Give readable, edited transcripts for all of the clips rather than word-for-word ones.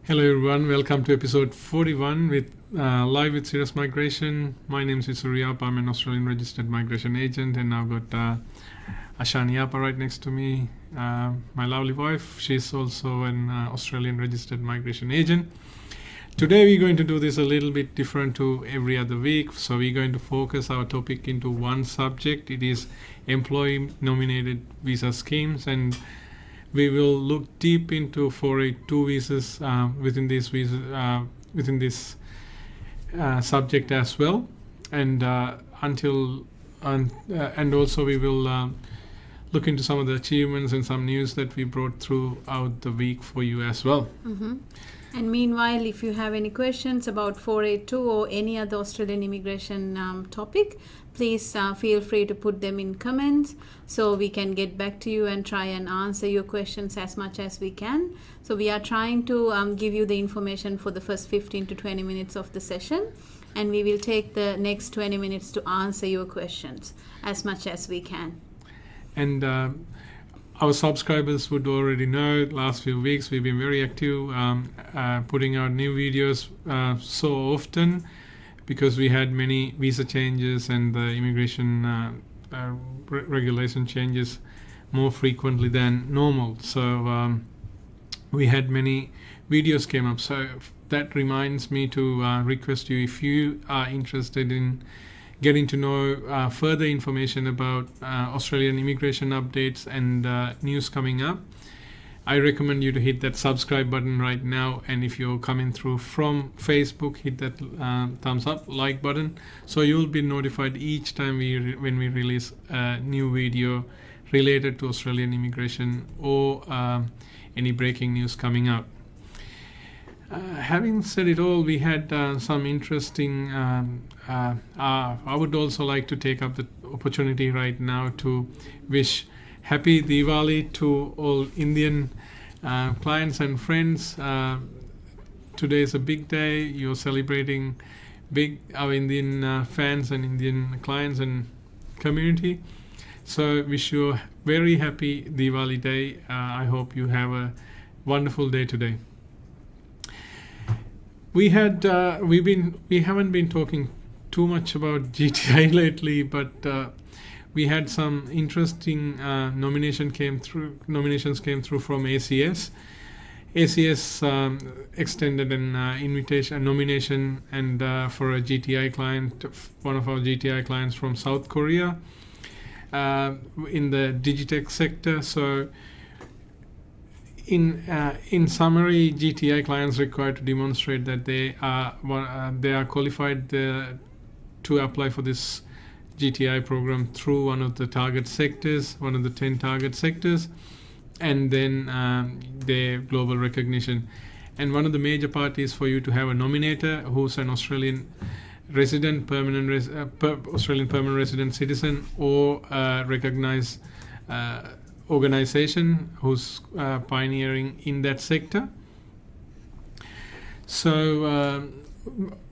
Hello everyone, welcome to episode 41 with live with Sirus Migration. My name is Ashani Yapa. I'm an Australian registered migration agent, and I've got Ashani Yapa right next to me, my lovely wife. She's also an Australian registered migration agent. Today we're going to do this a little bit different to every other week. So we're going to focus our topic into one subject. It is employee nominated visa schemes, and we will look deep into 482 visas within this subject as well, and also we will look into some of the achievements and some news that we brought throughout the week for you as well. Mm-hmm. And meanwhile, if you have any questions about 482 or any other Australian immigration topic, please feel free to put them in comments so we can get back to you and try and answer your questions as much as we can. So we are trying to give you the information for the first 15 to 20 minutes of the session, and we will take the next 20 minutes to answer your questions as much as we can. And our subscribers would already know, last few weeks we've been very active putting out new videos so often, because we had many visa changes and the immigration regulation changes more frequently than normal. So we had many videos came up. So that reminds me to request you, if you are interested in getting to know further information about Australian immigration updates and news coming up, I recommend you to hit that subscribe button right now. And if you're coming through from Facebook, hit that thumbs up, like button, so you'll be notified each time when we release a new video related to Australian immigration or any breaking news coming out. Having said it all, we had some interesting I would also like to take up the opportunity right now to wish Happy Diwali to all Indian clients and friends. Today is a big day. You're celebrating our Indian fans and Indian clients and community. So wish you a very happy Diwali day. I hope you have a wonderful day today. We haven't been talking too much about GTI lately, but we had some interesting nominations came through from ACS. ACS extended an nomination and for a GTI client, one of our GTI clients from South Korea, in the Digitech sector. So in summary, GTI clients required to demonstrate that they are qualified to apply for this GTI program through one of the target sectors, one of the 10 target sectors, and then their global recognition. And one of the major parties for you to have a nominator who's an Australian resident, Australian permanent resident citizen, or recognized organization who's pioneering in that sector. So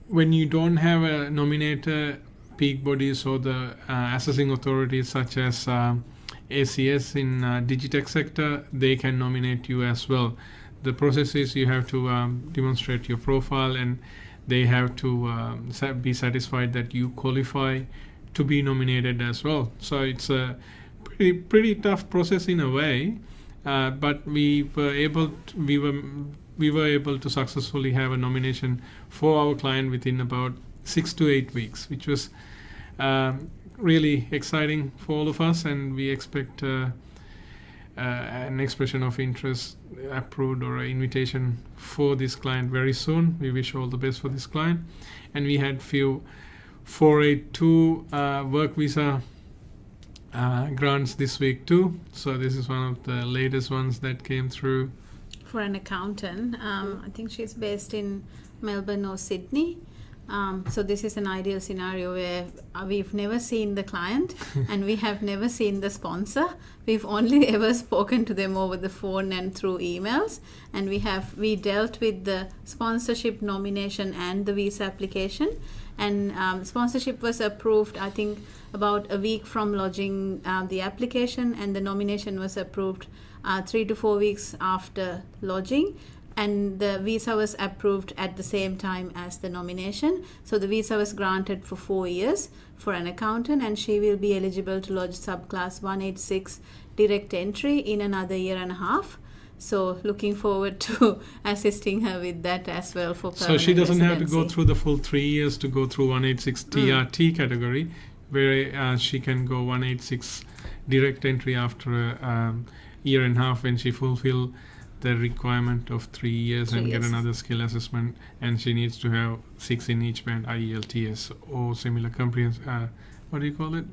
when you don't have a nominator, peak bodies or the assessing authorities such as ACS in Digitech sector, they can nominate you as well. The process is you have to demonstrate your profile, and they have to be satisfied that you qualify to be nominated as well. So it's a pretty tough process in a way, but we were able to successfully have a nomination for our client within about 6 to 8 weeks, which was really exciting for all of us, and we expect an expression of interest approved or an invitation for this client very soon. We wish all the best for this client. And we had few 482 work visa grants this week too. So this is one of the latest ones that came through. For an accountant, I think she's based in Melbourne or Sydney. So this is an ideal scenario where we've never seen the client and we have never seen the sponsor. We've only ever spoken to them over the phone and through emails, and we dealt with the sponsorship nomination and the visa application, and sponsorship was approved I think about a week from lodging the application, and the nomination was approved 3 to 4 weeks after lodging. and the visa was approved at the same time as the nomination. So the visa was granted for 4 years for an accountant, and she will be eligible to lodge subclass 186 direct entry in another year and a half. So looking forward to assisting her with that as well for permanent So she doesn't have to go residency. through the full 3 years to go through 186 TRT category, where she can go 186 direct entry after a year and a half when she fulfill the requirement of 3 years 3 and years. get another skill assessment, and she needs to have 6 in each band, IELTS or similar comprehensive, what do you call it?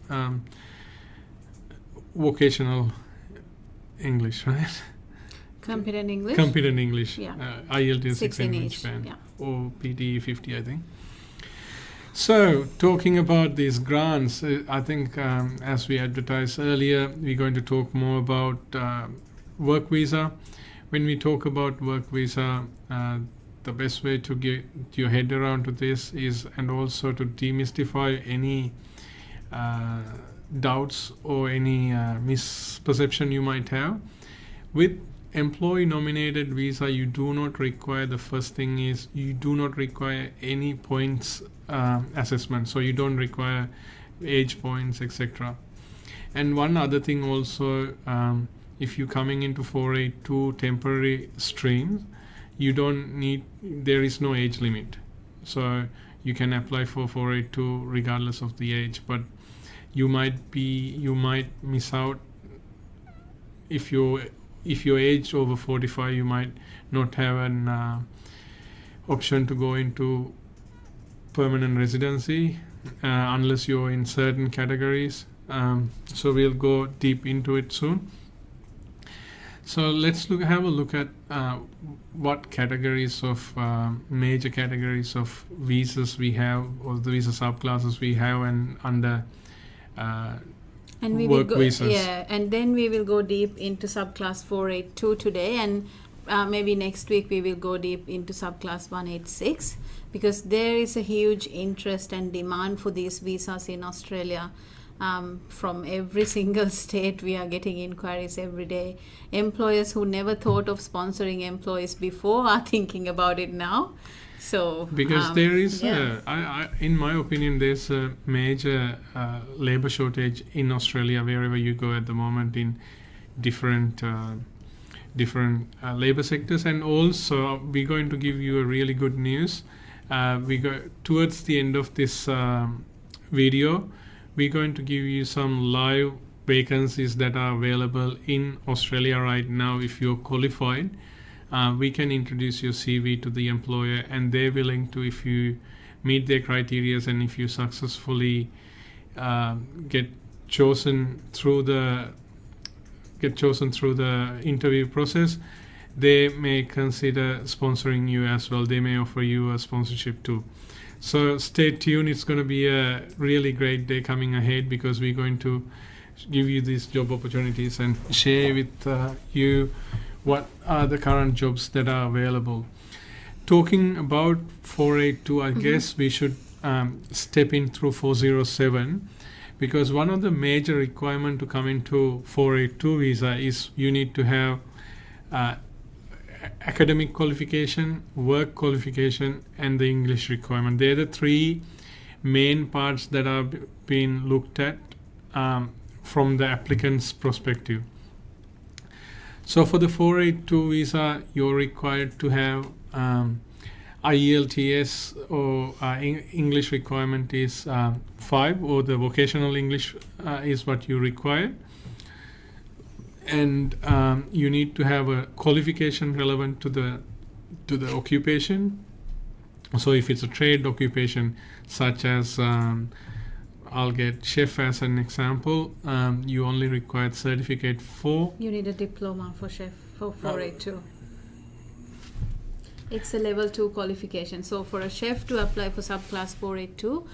Vocational English, right? Competent English. Competent English. Yeah. IELTS 6 6 in in each each, band, yeah. or PTE 50, I think. So, talking about these grants, I think as we advertised earlier, we're going to talk more about work visa. When we talk about work visa, the best way to get your head around to this is, and also to demystify any doubts or any misperception you might have. With employee nominated visa, you do not require, the first thing is you do not require any points assessment, so you don't require age points, etc. And one other thing also, if you're coming into 482 temporary stream, you don't need, there is no age limit, so you can apply for 482 regardless of the age. But you might miss out if you're aged over 45. You might not have an option to go into permanent residency unless you're in certain categories. So we'll go deep into it soon. So let's have a look at what categories of major categories of visas we have, or the visa subclasses we have, and under And we work will go, visas. yeah, and then we will go deep into subclass 482 today, and maybe next week we will go deep into subclass 186, because there is a huge interest and demand for these visas in Australia. From every single state, we are getting inquiries every day. Employers who never thought of sponsoring employees before are thinking about it now. So Because there is, yeah. in my opinion, there's a major labor shortage in Australia wherever you go at the moment, in different labor sectors. And also, we're going to give you a really good news. We go towards the end of this video. We're going to give you some live vacancies that are available in Australia right now. If you're qualified, we can introduce your CV to the employer, and they're willing to, if you meet their criteria and if you successfully get chosen through the interview process, they may consider sponsoring you as well. They may offer you a sponsorship too. So stay tuned. It's going to be a really great day coming ahead, because we're going to give you these job opportunities and share with you what are the current jobs that are available. Talking about 482, I guess we should step in through 407, because one of the major requirements to come into 482 visa is you need to have academic qualification, work qualification, and the English requirement. They're the three main parts that are being looked at from the applicant's perspective. So for the 482 visa, you're required to have IELTS, or English requirement is 5, or the vocational English is what you require. And you need to have a qualification relevant to the occupation. So if it's a trade occupation, such as I'll get chef as an example, you only require certificate for. You need a diploma for chef for 482. It's a level 2 qualification. So for a chef to apply for subclass 482,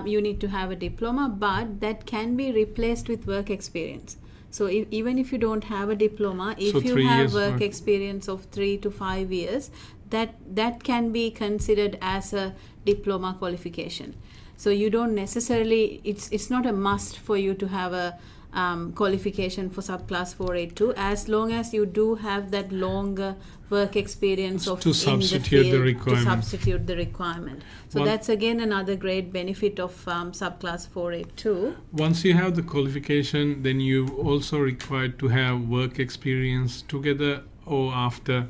you need to have a diploma, but that can be replaced with work experience. So even if you don't have a diploma, if you have work experience of 3 to 5 years, that can be considered as a diploma qualification. So you don't necessarily, it's not a must for you to have a qualification for subclass 482, as long as you do have that longer work experience of to in substitute the the field requirement. to substitute the requirement. So One- that's again another great benefit of subclass 482. Once you have the qualification, then you also required to have work experience together or after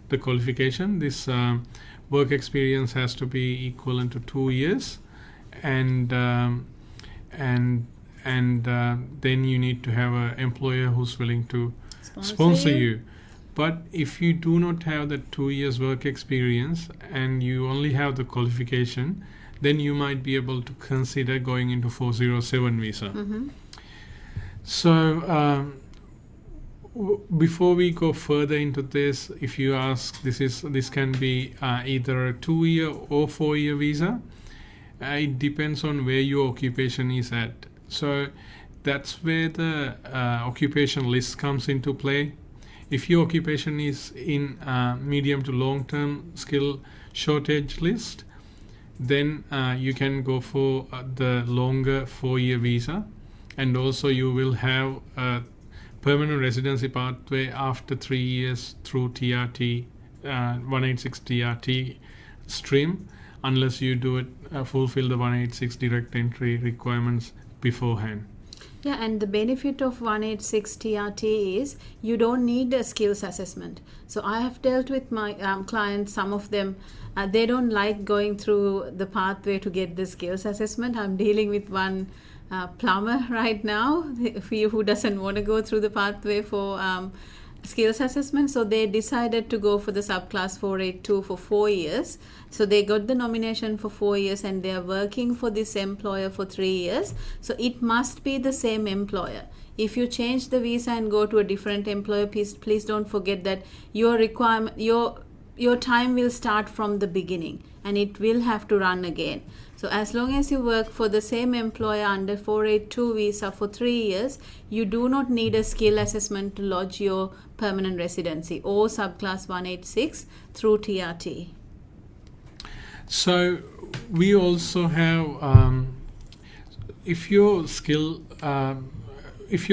the qualification. This work experience has to be equivalent to 2 years, and then you need to have an employer who's willing to sponsor you. But if you do not have the 2 years work experience and you only have the qualification, then you might be able to consider going into 407 visa. Mm-hmm. So before we go further into this, if you ask, this can be either a 2-year or 4-year visa. It depends on where your occupation is at. So that's where the occupation list comes into play. If your occupation is in medium to long-term skill shortage list, then you can go for the longer 4-year visa, and also you will have a permanent residency pathway after 3 years through TRT 186 TRT stream, unless you do it fulfill the 186 direct entry requirements beforehand. Yeah, and the benefit of 186 TRT is you don't need a skills assessment. So I have dealt with my clients, some of them, they don't like going through the pathway to get the skills assessment. I'm dealing with one plumber right now who doesn't want to go through the pathway for skills assessment. So they decided to go for the subclass 482 for 4 years. So they got the nomination for 4 years and they are working for this employer for 3 years. So it must be the same employer. If you change the visa and go to a different employer, please don't forget that your requirement, your time will start from the beginning and it will have to run again. So as long as you work for the same employer under 482 visa for 3 years, you do not need a skill assessment to lodge your permanent residency or subclass 186 through TRT. So we also have, if your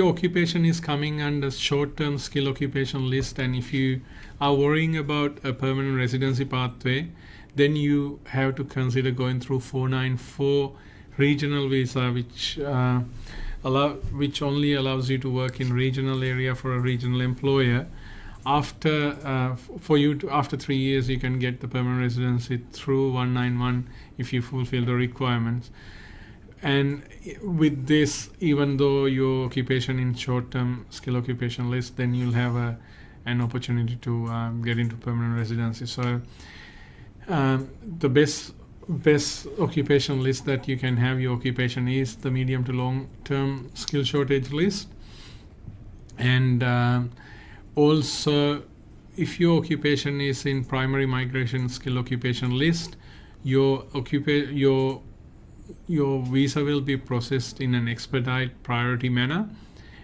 occupation is coming under short-term skill occupation list, and if you are worrying about a permanent residency pathway, then you have to consider going through 494 regional visa, which only allows you to work in regional area for a regional employer. After 3 years, you can get the permanent residency through 191 if you fulfill the requirements. And with this, even though your occupation in short-term skill occupation list, then you'll have an opportunity to get into permanent residency. So the best occupation list that you can have your occupation is the medium to long-term skill shortage list. And also, if your occupation is in primary migration skill occupation list, your visa will be processed in an expedite priority manner.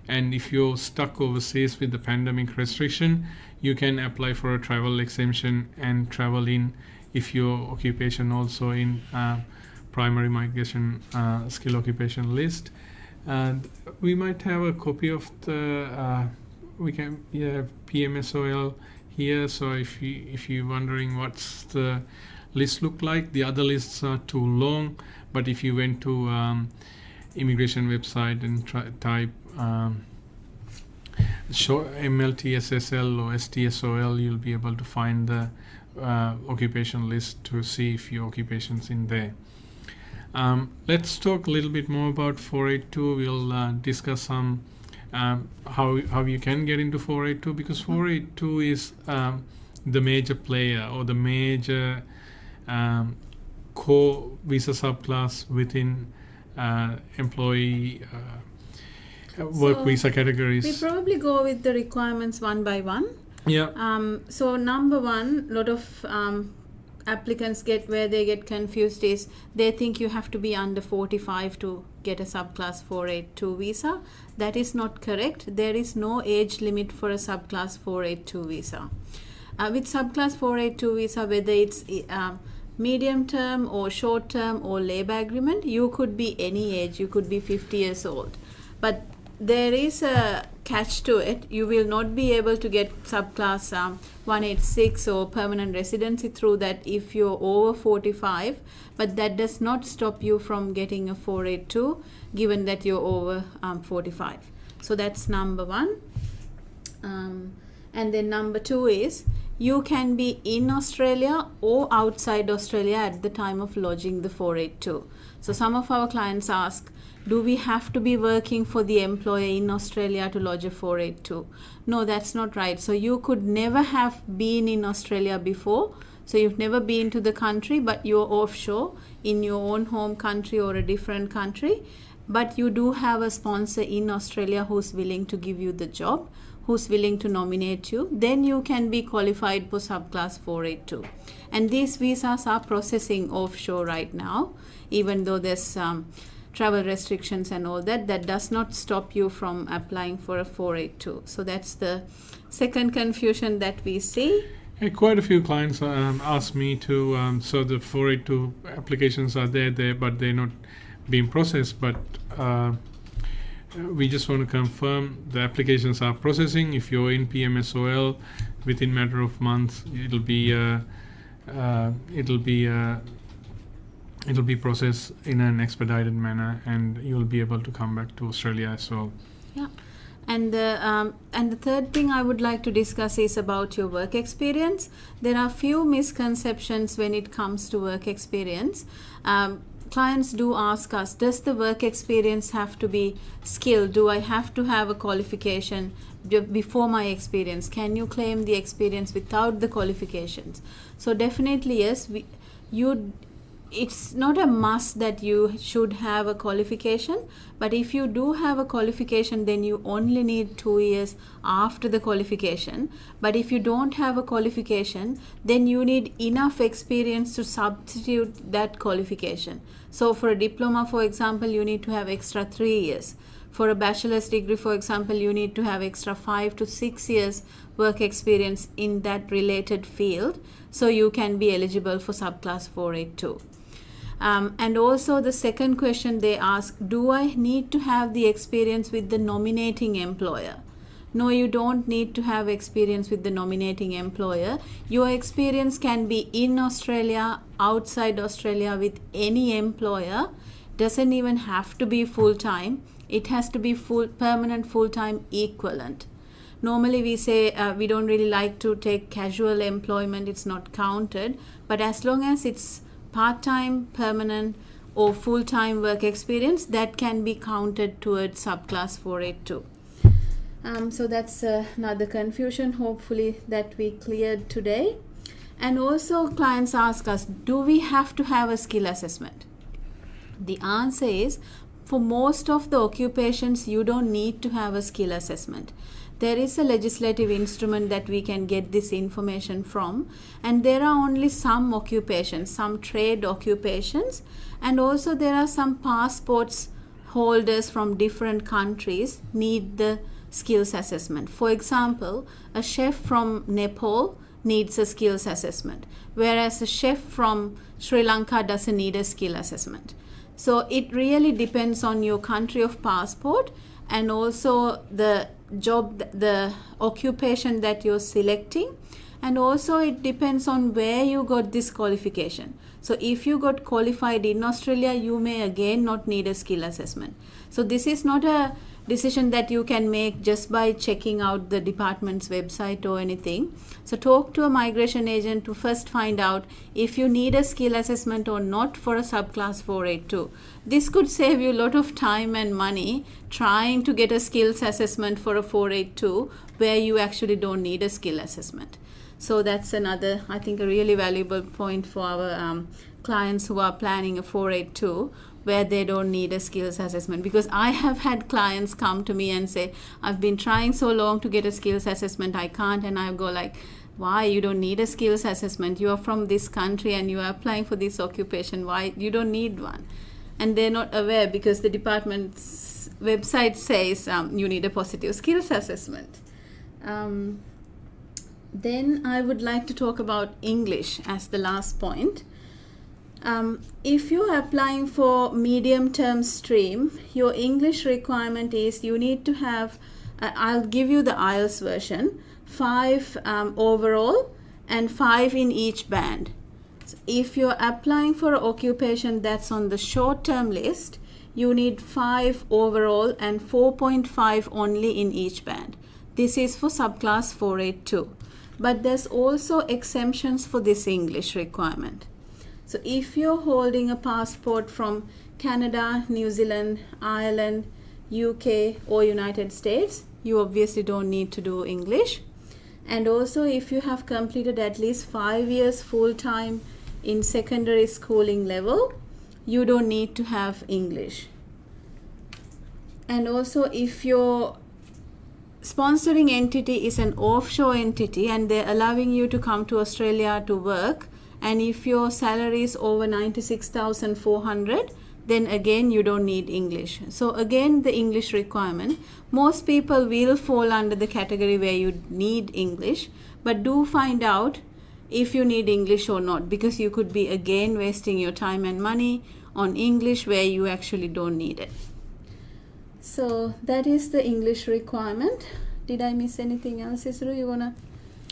And if you're stuck overseas with the pandemic restriction, you can apply for a travel exemption and travel in if your occupation also in primary migration skill occupation list. And we might have a copy of the PMSOL here. So if you're wondering what's the list look like, the other lists are too long. But if you went to immigration website and type MLTSSL or STSOL, you'll be able to find the occupation list to see if your occupation's in there. Let's talk a little bit more about 482. We'll discuss some how you can get into 482, because 482 is the major player or the major core visa subclass within employee work visa categories. We probably go with the requirements one by one. Yeah. So number one, a lot of applicants get confused is they think you have to be under 45 to get a subclass 482 visa. That is not correct. There is no age limit for a subclass 482 visa. With subclass 482 visa, whether it's medium term or short term or labor agreement, you could be any age. You could be 50 years old. But there is a catch to it. You will not be able to get subclass 186 or permanent residency through that if you're over 45, but that does not stop you from getting a 482 given that you're over 45. So that's number one. And then number two is you can be in Australia or outside Australia at the time of lodging the 482. So some of our clients ask, do we have to be working for the employer in Australia to lodge a 482? No, that's not right. So you could never have been in Australia before. So you've never been to the country, but you're offshore in your own home country or a different country. But you do have a sponsor in Australia who's willing to give you the job, who's willing to nominate you. Then you can be qualified for subclass 482. And these visas are processing offshore right now, even though there's travel restrictions and all that. That does not stop you from applying for a 482. So that's the second confusion that we see. Quite a few clients ask me to, so the 482 applications are there, but they're not being processed. But we just want to confirm the applications are processing. If you're in PMSOL, within matter of months, it'll be processed in an expedited manner, and you'll be able to come back to Australia as well. Yeah. And the third thing I would like to discuss is about your work experience. There are few misconceptions when it comes to work experience. Clients do ask us, does the work experience have to be skilled? Do I have to have a qualification before my experience? Can you claim the experience without the qualifications? So definitely yes. It's not a must that you should have a qualification, but if you do have a qualification, then you only need 2 years after the qualification. But if you don't have a qualification, then you need enough experience to substitute that qualification. So for a diploma, for example, you need to have extra 3 years. For a bachelor's degree, for example, you need to have extra 5 to 6 years work experience in that related field, so you can be eligible for subclass 482. And also the second question they ask, do I need to have the experience with the nominating employer? No, you don't need to have experience with the nominating employer. Your experience can be in Australia, outside Australia, with any employer. Doesn't even have to be full-time. It has to be permanent full-time equivalent. Normally we say we don't really like to take casual employment, it's not counted, but as long as it's part-time, permanent or full-time work experience, that can be counted towards subclass 482. So that's another confusion, hopefully that we cleared today. And also clients ask us, do we have to have a skill assessment? The answer is, for most of the occupations, you don't need to have a skill assessment. There is a legislative instrument that we can get this information from, and there are only some occupations, some trade occupations, and also there are some passports holders from different countries need the skills assessment. For example, a chef from Nepal needs a skills assessment, whereas a chef from Sri Lanka doesn't need a skill assessment. So it really depends on your country of passport and also the job, the occupation that you're selecting, and also it depends on where you got this qualification. So if you got qualified in Australia, you may again not need a skill assessment. So this is not a decision that you can make just by checking out the department's website or anything. So talk to a migration agent to first find out if you need a skill assessment or not for a subclass 482. This could save you a lot of time and money trying to get a skills assessment for a 482 where you actually don't need a skill assessment. So that's another, I think, a really valuable point for our clients who are planning a 482 where they don't need a skills assessment. Because I have had clients come to me and say, I've been trying so long to get a skills assessment, I can't. And I go like, why? You don't need a skills assessment. You are from this country and you are applying for this occupation. Why? You don't need one. And they're not aware because the department's website says you need a positive skills assessment. Then I would like to talk about English as the last point. If you're applying for medium-term stream, your English requirement is you need to have, I'll give you the IELTS version, 5 overall and 5 in each band. So if you're applying for an occupation that's on the short-term list, you need 5 overall and 4.5 only in each band. This is for subclass 482. But there's also exemptions for this English requirement. So if you're holding a passport from Canada, New Zealand, Ireland, UK or United States, you obviously don't need to do English. And also if you have completed at least 5 years full-time in secondary schooling level, you don't need to have English. And also if your sponsoring entity is an offshore entity and they're allowing you to come to Australia to work, and if your salary is over 96,400, then again you don't need English. So again, the English requirement, most people will fall under the category where you need English, but do find out if you need English or not, because you could be again wasting your time and money on English where you actually don't need it. So that is the English requirement. Did I miss anything else, Isuru? You want to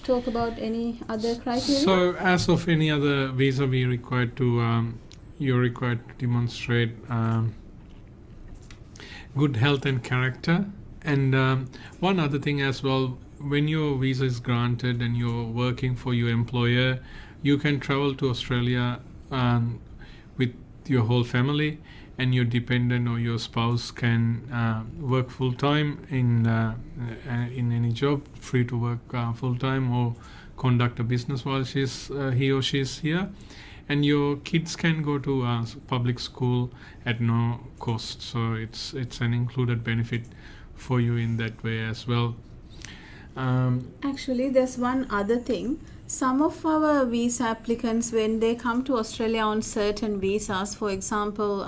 talk about any other criteria? So as of any other visa, you're required to demonstrate good health and character. And one other thing as well, when your visa is granted and you're working for your employer, you can travel to Australia with your whole family, and your dependent or your spouse can work full-time in any job, free to work full-time or conduct a business while he or she is here. And your kids can go to public school at no cost. So it's an included benefit for you in that way as well. Actually, there's one other thing. Some of our visa applicants, when they come to Australia on certain visas, for example,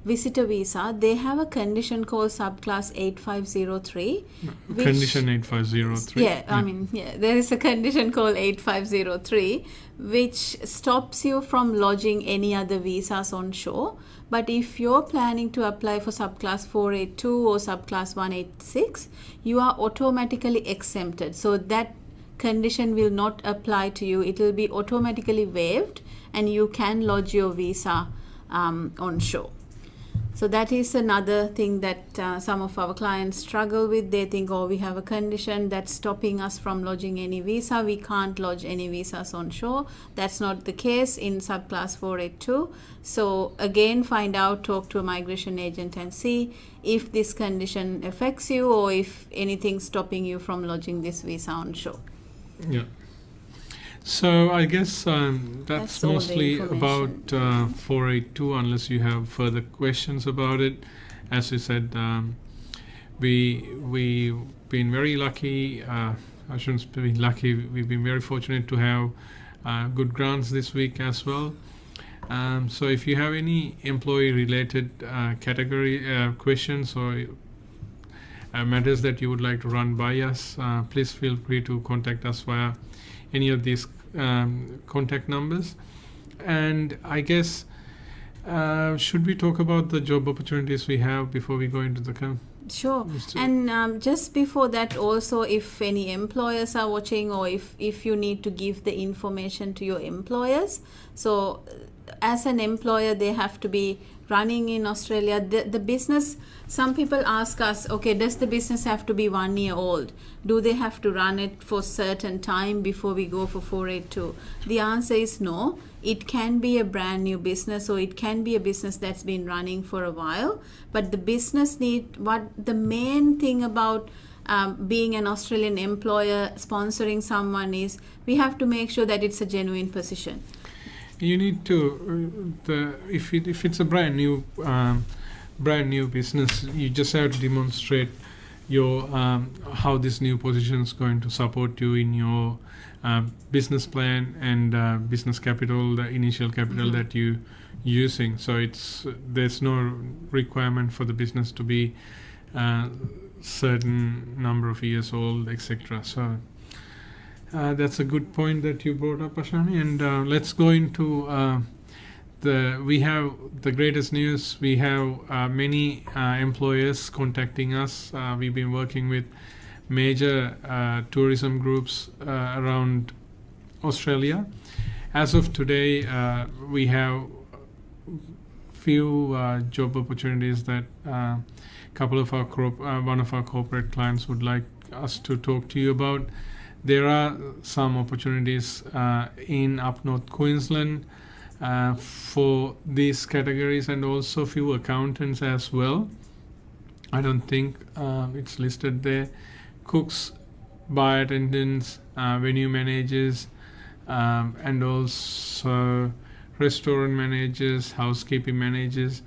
visitor visa, they have a condition called subclass 8503. Condition 8503. Yeah, there is a condition called 8503 which stops you from lodging any other visas on shore. But if you're planning to apply for subclass 482 or subclass 186, you are automatically exempted. So that condition will not apply to you. It will be automatically waived and you can lodge your visa on shore. So that is another thing that some of our clients struggle with. They think, oh, we have a condition that's stopping us from lodging any visa. We can't lodge any visas on shore. That's not the case in subclass 482. So again, find out, talk to a migration agent and see if this condition affects you or if anything's stopping you from lodging this visa on shore. Yeah. So I guess that's mostly about 482, unless you have further questions about it. As you said, we've been very lucky. I shouldn't be lucky. We've been very fortunate to have good grants this week as well. So if you have any employee-related category questions or matters that you would like to run by us, please feel free to contact us via any of these contact numbers. And I guess should we talk about the job opportunities we have before we go into the Sure. And just before that also, if any employers are watching or if you need to give the information to your employers, so as an employer they have to be running in Australia. The business, some people ask us, okay, does the business have to be 1 year old? Do they have to run it for certain time before we go for 482? The answer is no. It can be a brand new business or it can be a business that's been running for a while, but the business the main thing about being an Australian employer sponsoring someone is we have to make sure that it's a genuine position. You need to, if it's a brand new business, you just have to demonstrate your how this new position is going to support you in your business plan and business capital, the initial capital that you're using. So there's no requirement for the business to be certain number of years old, etc. So that's a good point that you brought up, Ashani. And let's go into we have the greatest news. We have many employers contacting us. We've been working with major tourism groups around Australia. As of today, we have few job opportunities that couple of our one of our corporate clients would like us to talk to you about. There are some opportunities in up north Queensland for these categories, and also few accountants as well. I don't think it's listed there. Cooks, bar attendants, venue managers, and also restaurant managers, housekeeping managers,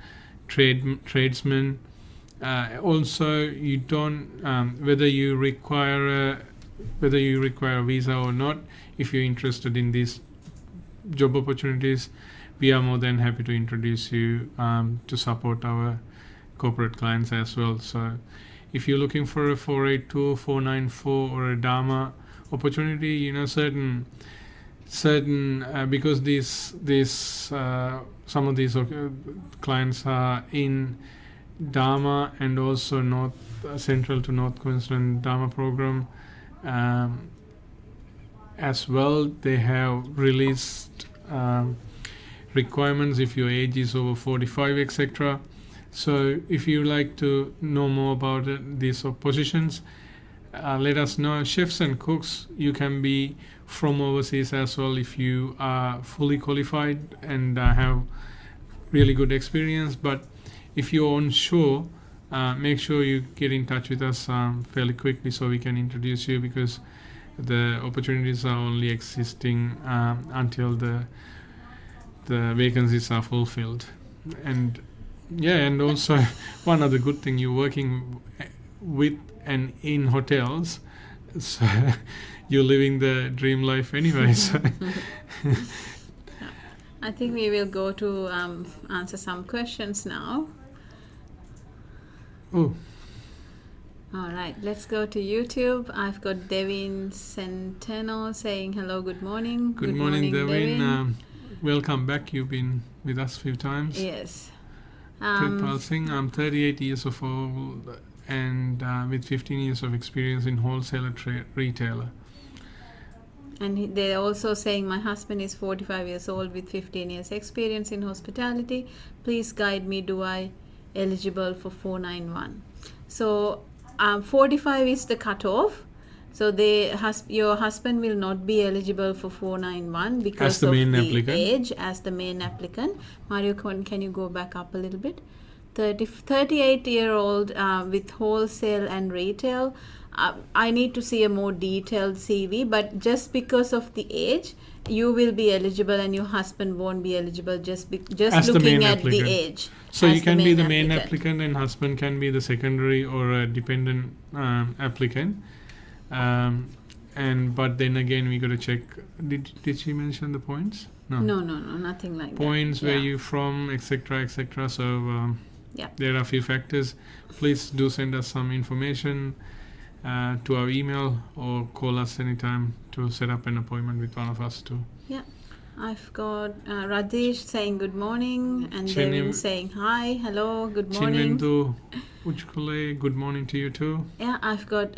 tradesmen. Also, you don't whether you require a visa or not. If you're interested in these job opportunities, we are more than happy to introduce you to support our corporate clients as well. So if you're looking for a 482, 494 or a Dharma opportunity, certain because these some of these clients are in Dharma and also central to North Queensland Dharma program as well. They have released requirements if your age is over 45, etc. So if you like to know more about these positions, let us know. Chefs and cooks, you can be from overseas as well if you are fully qualified and have really good experience. But if you're onshore, make sure you get in touch with us fairly quickly so we can introduce you, because the opportunities are only existing until the vacancies are fulfilled. And also one other good thing, you're working with and in hotels, so you're living the dream life anyway. So I think we will go to answer some questions now. Oh. All right, let's go to YouTube. I've got Devin Centeno saying hello, good morning. Good morning, Devin. Welcome back. You've been with us a few times. Yes. Prithpal Singh, I'm 38 years of old and with 15 years of experience in wholesaler retailer. And they're also saying my husband is 45 years old with 15 years experience in hospitality. Please guide me. Do I eligible for 491? So 45 is the cutoff. So your husband will not be eligible for 491 because of the age as the main applicant. Mario, can you go back up a little bit? 38-year-old with wholesale and retail. I need to see a more detailed CV, but just because of the age, you will be eligible and your husband won't be eligible just looking at the age. So you can be the main applicant and husband can be the secondary or a dependent applicant. But then again, we got to check. Did she mention the points? No, nothing like points, that. Where you from, etc. So there are a few factors. Please do send us some information to our email or call us anytime to set up an appointment with one of us too. Yeah. I've got Rajesh saying good morning and Devin saying hi, hello, good morning. Chinvendu Ujkule, good morning to you too. Yeah, I've got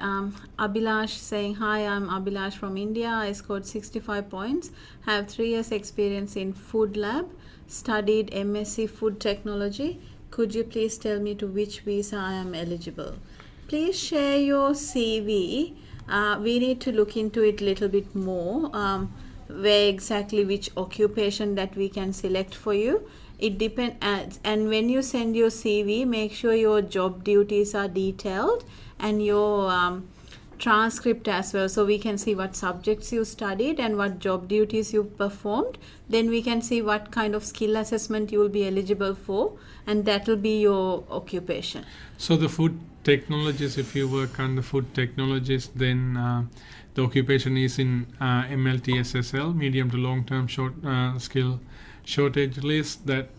Abhilash saying hi, I'm Abhilash from India. I scored 65 points, have 3 years experience in food lab, studied MSc food technology. Could you please tell me to which visa I am eligible? Please share your CV. We need to look into it a little bit more. Where exactly which occupation that we can select for you. It depends. And when you send your CV, make sure your job duties are detailed and your transcript as well, so we can see what subjects you studied and what job duties you performed. Then we can see what kind of skill assessment you will be eligible for, and that will be your occupation. So the food technologies, if you work on the food technologies, then the occupation is in MLTSSL, medium to long-term skill shortage list. That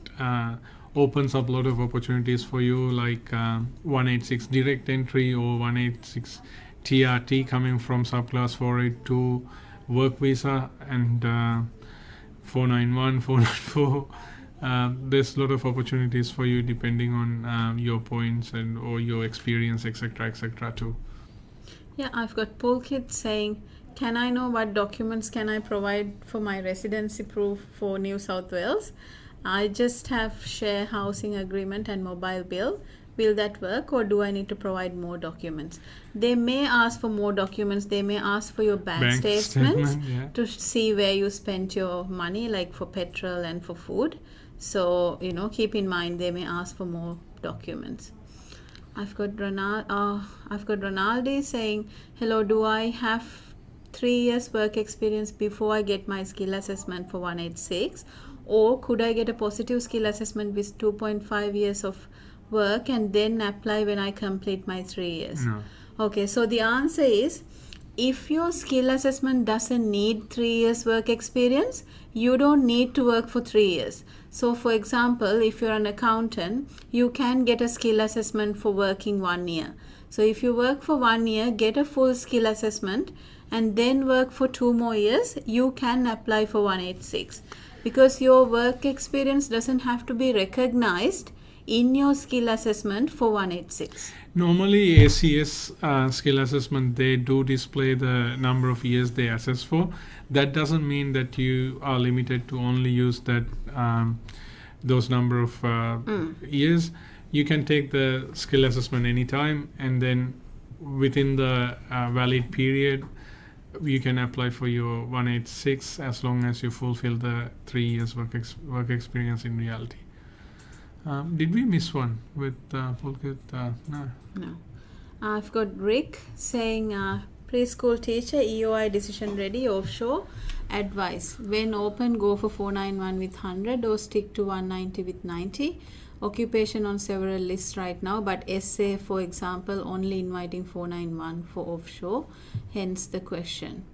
opens up a lot of opportunities for you, like 186 direct entry or 186 TRT coming from subclass 482 work visa, and 491, 494 there's a lot of opportunities for you depending on your points and or your experience, etc., too. Yeah, I've got 𝗪𝗘𝗘𝗞𝗟𝗧𝗥𝗔𝗡 saying, can I know what documents can I provide for my residency proof for New South Wales? I just have share housing agreement and mobile bill. Will that work, or do I need to provide more documents? They may ask for more documents. They may ask for your bank statements yeah. to see where you spent your money, like for petrol and for food. So, keep in mind they may ask for more documents. I've got Ronaldi saying, hello, do I have 3 years work experience before I get my skill assessment for 186, or could I get a positive skill assessment with 2.5 years of work and then apply when I complete my 3 years? No. Okay, so the answer is, if your skill assessment doesn't need 3 years work experience, you don't need to work for 3 years. So for example, if you're an accountant, you can get a skill assessment for working 1 year. So if you work for 1 year, get a full skill assessment and then work for 2 more years, you can apply for 186. Because your work experience doesn't have to be recognized in your skill assessment for 186. Normally, ACS skill assessment, they do display the number of years they assess for. That doesn't mean that you are limited to only use that those number of years. You can take the skill assessment anytime, and then within the valid period, you can apply for your 186 as long as you fulfill the 3 years work experience in reality. Did we miss one with 𝗪𝗘𝗘𝗞𝗟𝗧𝗥𝗔𝗡? No. No. I've got Rick saying, preschool teacher, EOI decision ready, offshore, advice. When open, go for 491 with 100 or stick to 190 with 90. Occupation on several lists right now, but SA, for example, only inviting 491 for offshore, hence the question.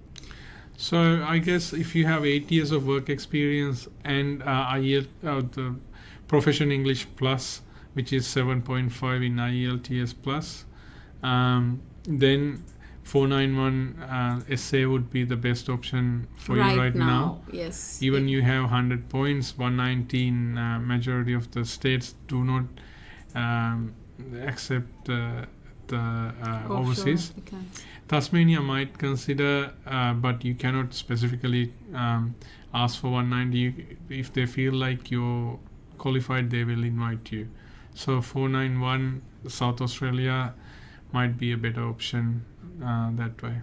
So I guess if you have 8 years of work experience and the Profession English Plus, which is 7.5 in IELTS Plus, then 491 SA would be the best option for you right now. Yes. Even you have 100 points, 190 in majority of the states do not accept the overseas. Applicants. Tasmania might consider, but you cannot specifically ask for 190. If they feel like you're qualified, they will invite you. So 491 South Australia might be a better option that way.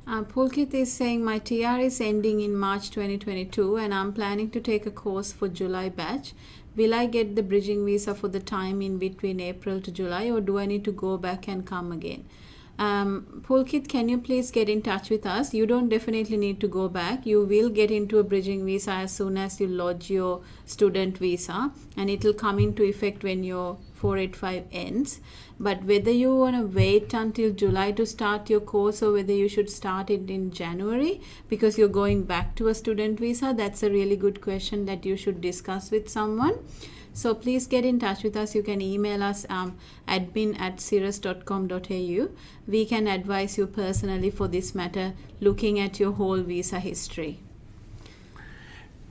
𝗪𝗘𝗘𝗞𝗟𝗧𝗥𝗔𝗡 is saying, my TR is ending in March 2022 and I'm planning to take a course for July batch. Will I get the bridging visa for the time in between April to July, or do I need to go back and come again? 𝗪𝗘𝗘𝗞𝗟𝗧𝗥𝗔𝗡, can you please get in touch with us? You don't definitely need to go back. You will get into a bridging visa as soon as you lodge your student visa, and it will come into effect when your 485 ends. But whether you want to wait until July to start your course or whether you should start it in January because you're going back to a student visa, that's a really good question that you should discuss with someone. So please get in touch with us. You can email us admin@sirus.com.au. We can advise you personally for this matter, looking at your whole visa history.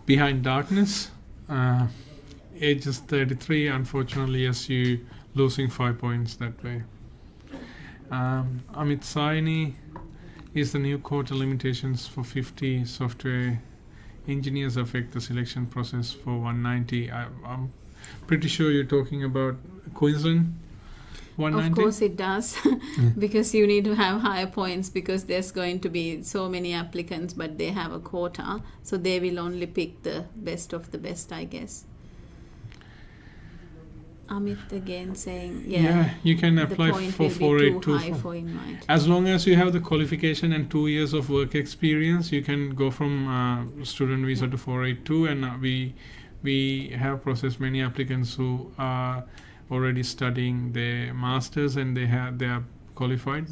Behind darkness, age is 33. Unfortunately, yes, you losing 5 points that way. Amit Saini, is the new quota limitations for 50 software engineers affect the selection process for 190? I'm pretty sure you're talking about Queensland 190. Of course it does, because you need to have higher points because there's going to be so many applicants, but they have a quota, so they will only pick the best of the best, I guess. Amit again saying, you can apply for 482 for invite. As long as you have the qualification and 2 years of work experience, you can go from student visa to 482, and we have processed many applicants who are already studying their masters and they are qualified.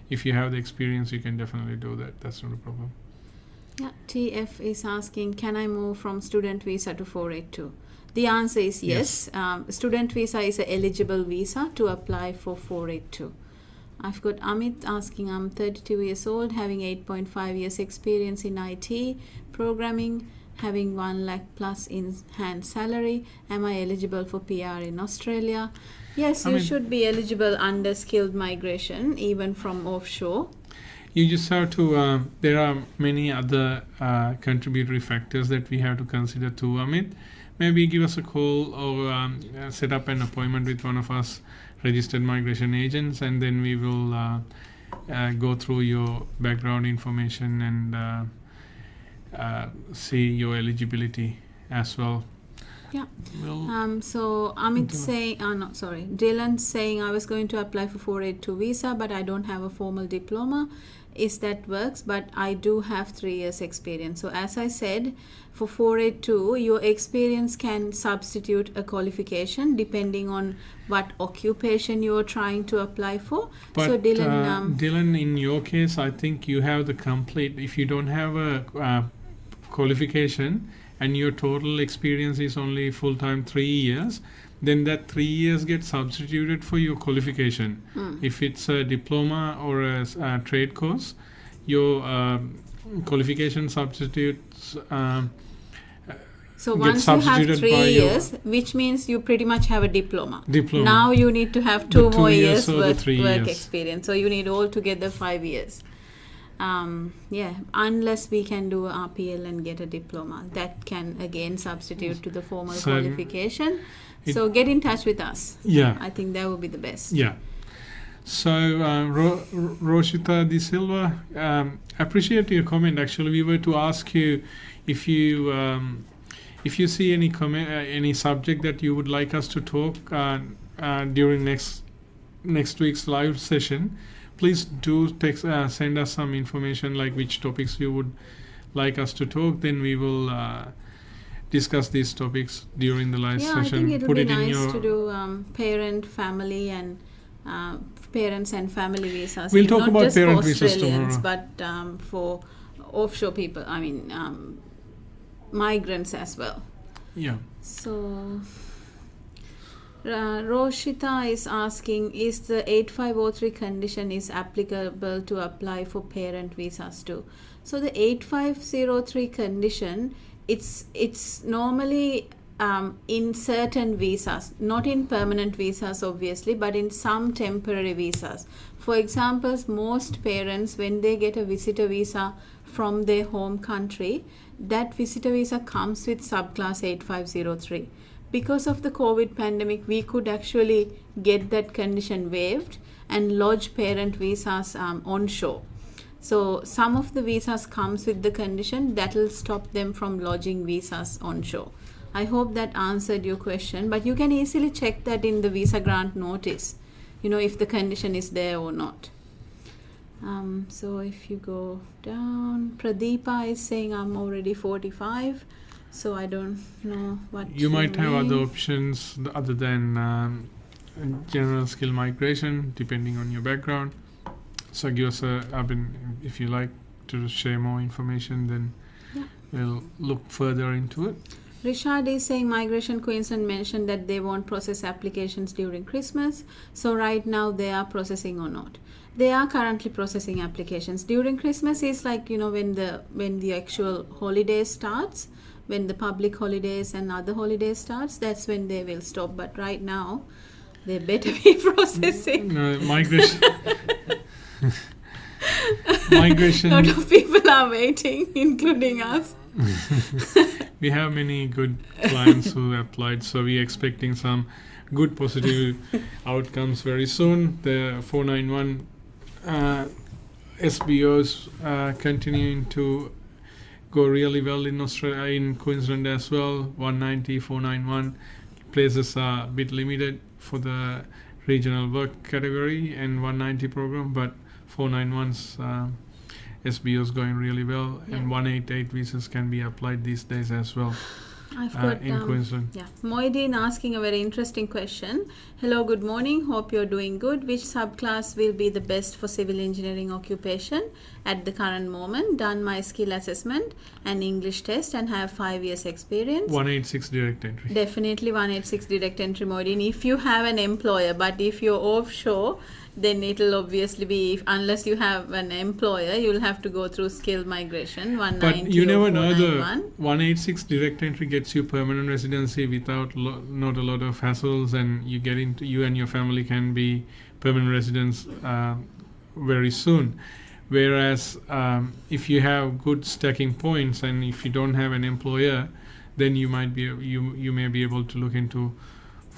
If you have the experience, you can definitely do that. That's not a problem. Yeah, TF is asking, can I move from student visa to 482? The answer is yes. Student visa is an eligible visa to apply for 482. I've got Amit asking, I'm 32 years old, having 8.5 years experience in IT, programming. having 1 lakh plus in hand salary. Am I eligible for PR in Australia? Yes, you should be eligible under skilled migration, even from offshore. You just have to, there are many other contributory factors that we have to consider too, Amit. Maybe give us a call or set up an appointment with one of us registered migration agents, and then we will go through your background information and see your eligibility as well. Yeah. So Amit saying, Dylan saying, I was going to apply for 482 visa, but I don't have a formal diploma. Is that works? But I do have 3 years experience. So as I said, for 482, your experience can substitute a qualification depending on what occupation you're trying to apply for. But so Dylan, Dylan, in your case, I think you have the complete. If you don't have a qualification and your total experience is only full-time 3 years, then that 3 years gets substituted for your qualification. If it's a diploma or a trade course, your qualification substitutes. So once you have 3 years, which means you pretty much have a diploma. Now you need to have 2 more years work experience. So you need altogether 5 years. Unless we can do RPL and get a diploma, that can again substitute to the formal qualification. So get in touch with us. Yeah, I think that would be the best. Yeah. So Roshita De Silva, appreciate your comment. Actually, we were to ask you if you see any comment, any subject that you would like us to talk during next week's live session. Please do send us some information, like which topics you would like us to talk. Then we will discuss these topics during the live session. I think it would be nice to do parent, family, and parents and family visas. We'll talk about just parent for visas Australians, tomorrow. but for offshore people, migrants as well. Yeah. So Roshita is asking, is the 8503 condition is applicable to apply for parent visas too? So the 8503 condition, it's normally in certain visas, not in permanent visas obviously, but in some temporary visas. For example, most parents, when they get a visitor visa from their home country, that visitor visa comes with subclass 8503. Because of the COVID pandemic, we could actually get that condition waived and lodge parent visas onshore. So some of the visas comes with the condition that will stop them from lodging visas onshore. I hope that answered your question, but you can easily check that in the visa grant notice, if the condition is there or not. So if you go down, Pradeepa is saying I'm already 45. So I don't know what you might have other options other than general skill migration, depending on your background. So give us if you like to share more information, then we'll look further into it. Richard is saying Migration Queensland mentioned that they won't process applications during Christmas. So right now they are processing or not? They are currently processing applications. During Christmas is like, when the actual holiday starts. When the public holidays and other holidays starts, that's when they will stop. But right now, they better be processing. Migration. A lot of people are waiting, including us. We have many good clients who applied, so we're expecting some good positive outcomes very soon. The 491 SBOs continuing to go really well in Australia, in Queensland as well. 190, 491 places are a bit limited for the regional work category and 190 program, but 491's SBO is going really well, and 188 visas can be applied these days as well. I've got in Queensland. Yeah, Moideen asking a very interesting question. Hello, good morning. Hope you're doing good. Which subclass will be the best for civil engineering occupation at the current moment? Done my skill assessment and English test and have 5 years experience. 186 direct entry. Definitely 186 direct entry, Moideen. If you have an employer, but if you're offshore, then it'll obviously be, unless you have an employer, you'll have to go through skill migration 190. But you never or know, the 491. 186 direct entry gets you permanent residency without not a lot of hassles, and you and your family can be permanent residents very soon. Whereas if you have good stacking points and if you don't have an employer, then you may be able to look into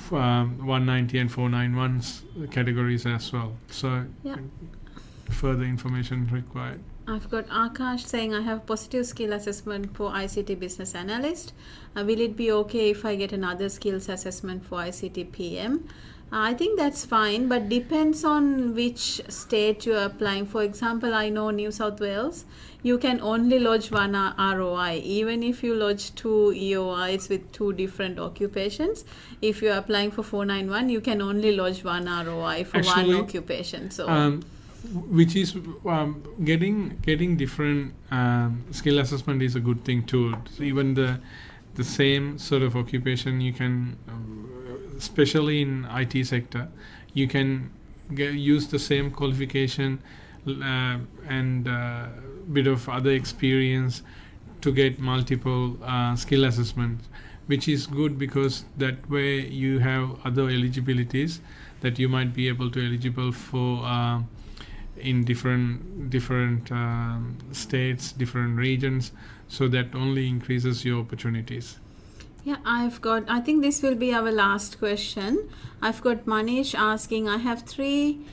190 and 491 categories as well. So Yeah. further information required. I've got Akash saying I have positive skill assessment for ICT business analyst. Will it be okay if I get another skills assessment for ICT PM? I think that's fine, but depends on which state you're applying. For example, I know New South Wales, you can only lodge one ROI. Even if you lodge 2 EOIs with 2 different occupations, if you're applying for 491, you can only lodge one ROI for Actually, one occupation. So which is getting different skill assessment is a good thing too. Even the same sort of occupation, you can, especially in IT sector, you can use the same qualification and bit of other experience to get multiple skill assessments, which is good because that way you have other eligibilities that you might be able to eligible for in different states, different regions, so that only increases your opportunities. yeah, I think this will be our last question. I've got Manish asking, I have three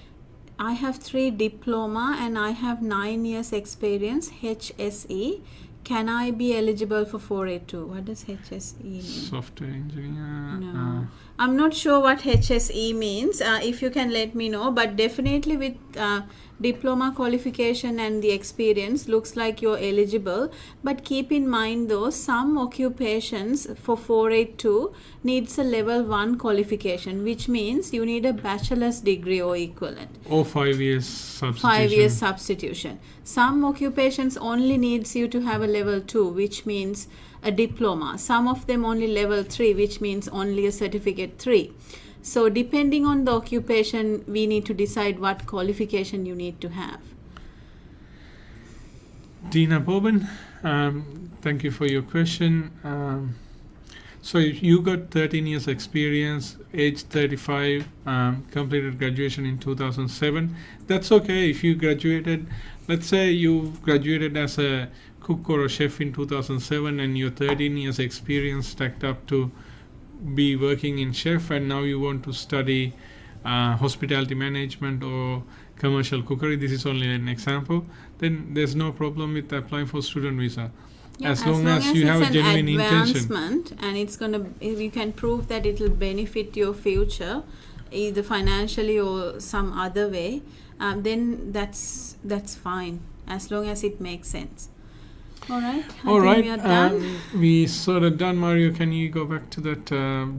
diploma and I have 9 years experience, HSE. Can I be eligible for 482? What does HSE mean? Software engineer. No, I'm not sure what HSE means. If you can let me know, but definitely with diploma qualification and the experience, looks like you're eligible. But keep in mind though, some occupations for 482 needs a level 1 qualification, which means you need a bachelor's degree or equivalent. Or 5 years substitution. 5 years substitution. Some occupations only needs you to have a level 2, which means a diploma. Some of them only level 3, which means only a certificate 3. So depending on the occupation, we need to decide what qualification you need to have. Dina Boban, thank you for your question. So you got 13 years experience, age 35, completed graduation in 2007. That's okay if you graduated, let's say you graduated as a cook or a chef in 2007 and your 13 years experience stacked up to be working in chef, and now you want to study hospitality management or commercial cookery. This is only an example. Then there's no problem with applying for student visa. Yeah, as long as you have a genuine advancement intention. and it's gonna, you can prove that it will benefit your future, either financially or some other way, then that's fine, as long as it makes sense. All right. All right. We are done. We sort of done. Mario, can you go back to that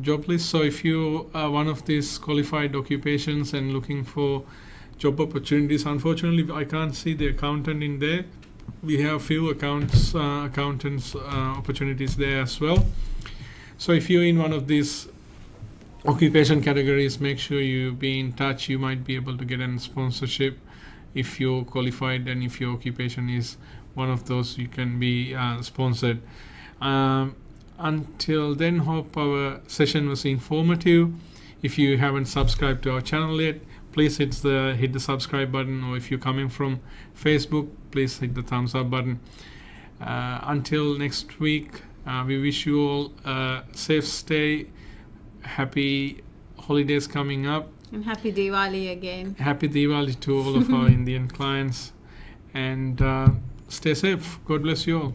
job list? So if you are one of these qualified occupations and looking for job opportunities, unfortunately, I can't see the accountant in there. We have few accountants opportunities there as well. So if you're in one of these occupation categories, make sure you be in touch. You might be able to get a sponsorship if you're qualified, and if your occupation is one of those, you can be sponsored. Until then, hope our session was informative. If you haven't subscribed to our channel yet, please hit the subscribe button, or if you're coming from Facebook, please hit the thumbs up button. Until next week, we wish you all a safe stay, happy holidays coming up. And happy Diwali again. Happy Diwali to all of our Indian clients, and stay safe. God bless you all.